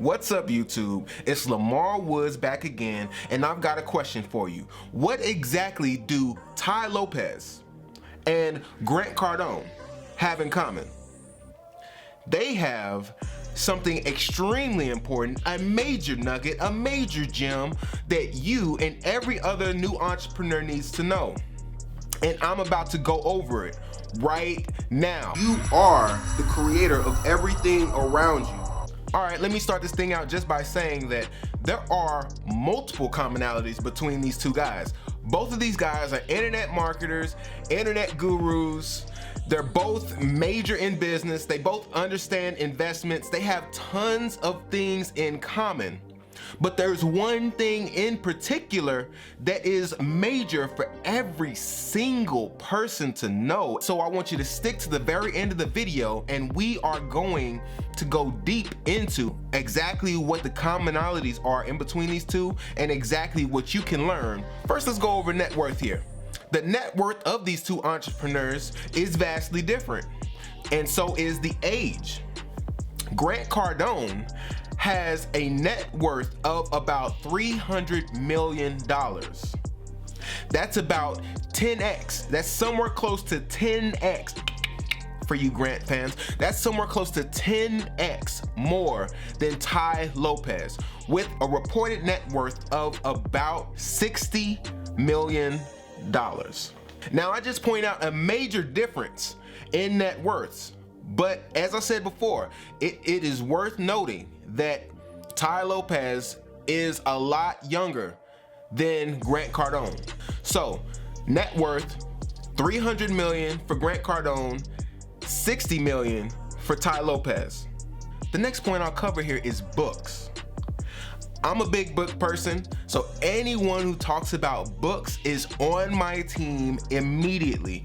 What's up, YouTube? It's Lamar Woods back again, and I've got a question for you. What exactly do Tai Lopez and Grant Cardone have in common? They have something extremely important, a major nugget, a major gem that you and every other new entrepreneur needs to know. And I'm about to go over it right now. You are the creator of everything around you. All right, let me start this thing out just by saying that there are multiple commonalities between these two guys. Both of these guys are internet marketers, internet gurus. They're both major in business. They both understand investments. They have tons of things in common. But there's one thing in particular that is major for every single person to know. So I want you to stick to the very end of the video, and we are going to go deep into exactly what the commonalities are in between these two and exactly what you can learn. First, let's go over net worth here. The net worth of these two entrepreneurs is vastly different, and so is the age. Grant Cardone has a net worth of about $300 million. That's about 10x. That's somewhere close to 10x. For you Grant fans, that's somewhere close to 10x more than Tai Lopez, with a reported net worth of about $60 million. Now, I just point out a major difference in net worths, but as I said before, it is worth noting that Tai Lopez is a lot younger than Grant Cardone. So, net worth, $300 million for Grant Cardone, $60 million for Tai Lopez. The next point I'll cover here is books. I'm a big book person, so anyone who talks about books is on my team immediately.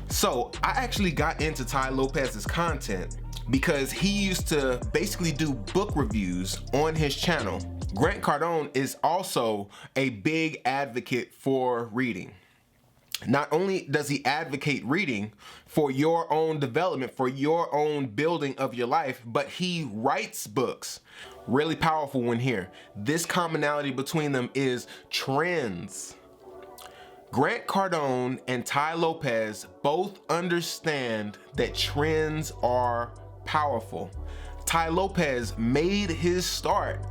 So I actually got into Tai Lopez's content because he used to basically do book reviews on his channel. Grant Cardone is also a big advocate for reading. Not only does he advocate reading for your own development, for your own building of your life, but he writes books. Really powerful one here. This commonality between them is trends. Grant Cardone and Tai Lopez both understand that trends are powerful. Tai Lopez made his start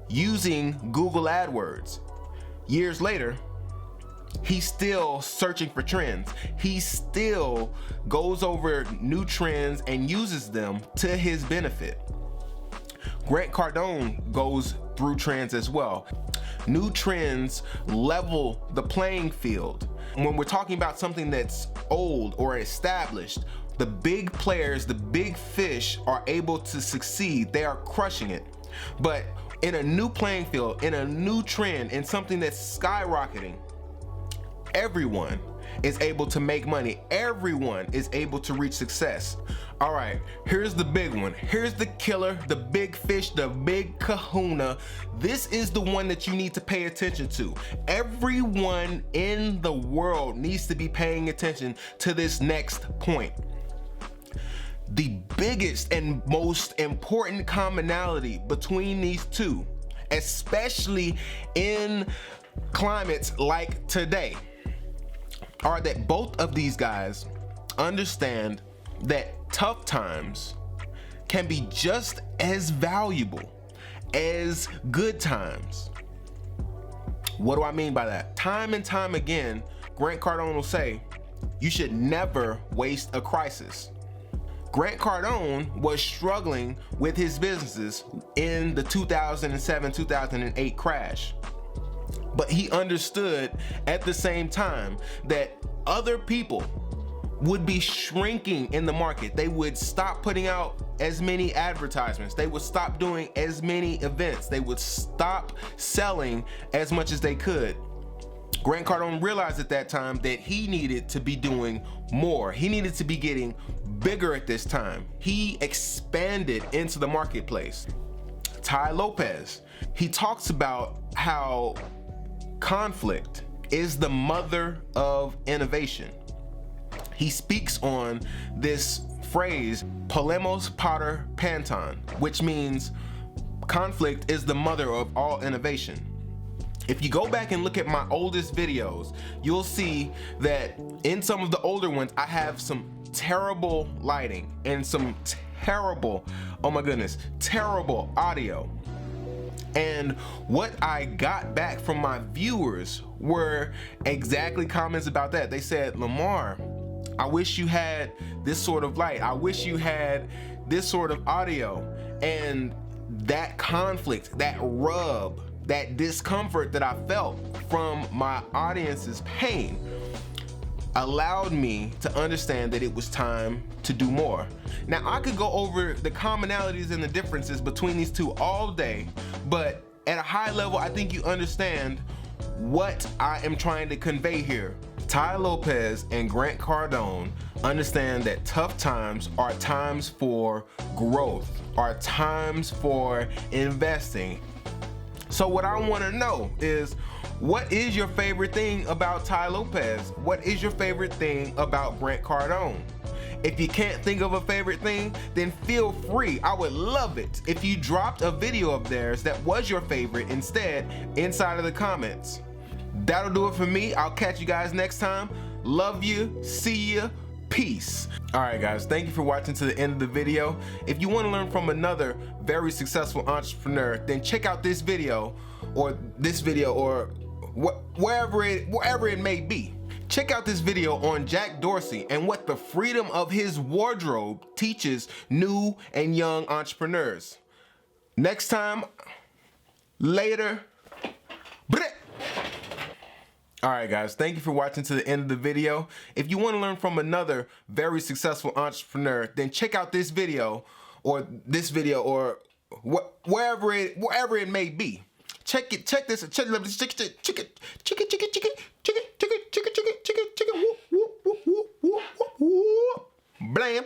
using Google AdWords. Years later, he's still searching for trends. He still goes over new trends and uses them to his benefit. Grant Cardone goes through trends as well. New trends level the playing field. When we're talking about something that's old or established, the big players, the big fish are able to succeed. They are crushing it. But in a new playing field, in a new trend, in something that's skyrocketing, everyone is able to make money. Everyone is able to reach success. All right, here's the big one. Here's the killer, the big fish, the big kahuna. This is the one that you need to pay attention to. Everyone in the world needs to be paying attention to this next point. The biggest and most important commonality between these two, especially in climates like today, are that both of these guys understand that tough times can be just as valuable as good times. What do I mean by that? Time and time again, Grant Cardone will say, you should never waste a crisis. Grant Cardone was struggling with his businesses in the 2007-2008 crash. But he understood at the same time that other people would be shrinking in the market. They would stop putting out as many advertisements. They would stop doing as many events. They would stop selling as much as they could. Grant Cardone realized at that time that he needed to be doing more. He needed to be getting bigger at this time. He expanded into the marketplace. Tai Lopez, he talks about how conflict is the mother of innovation. He speaks on this phrase, polemos pater panton, which means conflict is the mother of all innovation. If you go back and look at my oldest videos, you'll see that in some of the older ones, I have some terrible lighting and some terrible, oh my goodness, terrible audio. And what I got back from my viewers were exactly comments about that. They said, Lamar, I wish you had this sort of light. I wish you had this sort of audio. And that conflict, that rub, that discomfort that I felt from my audience's pain allowed me to understand that it was time to do more. Now, I could go over the commonalities and the differences between these two all day, but at a high level, I think you understand what I am trying to convey here. Tai Lopez and Grant Cardone understand that tough times are times for growth, are times for investing. So what I want to know is, what is your favorite thing about Tai Lopez? What is your favorite thing about Grant Cardone? If you can't think of a favorite thing, then feel free. I would love it if you dropped a video of theirs that was your favorite instead inside of the comments. That'll do it for me. I'll catch you guys next time. Love you. See ya. Peace. All right, guys, thank you for watching to the end of the video. If you want to learn from another very successful entrepreneur, then check out this video or wherever it may be. Check out this video on Jack Dorsey and what the freedom of his wardrobe teaches new and young entrepreneurs. Next time, later. All right, guys, thank you for watching to the end of the video. If you want to learn from another very successful entrepreneur, then check out this video or wherever it may be. Check this. Blam.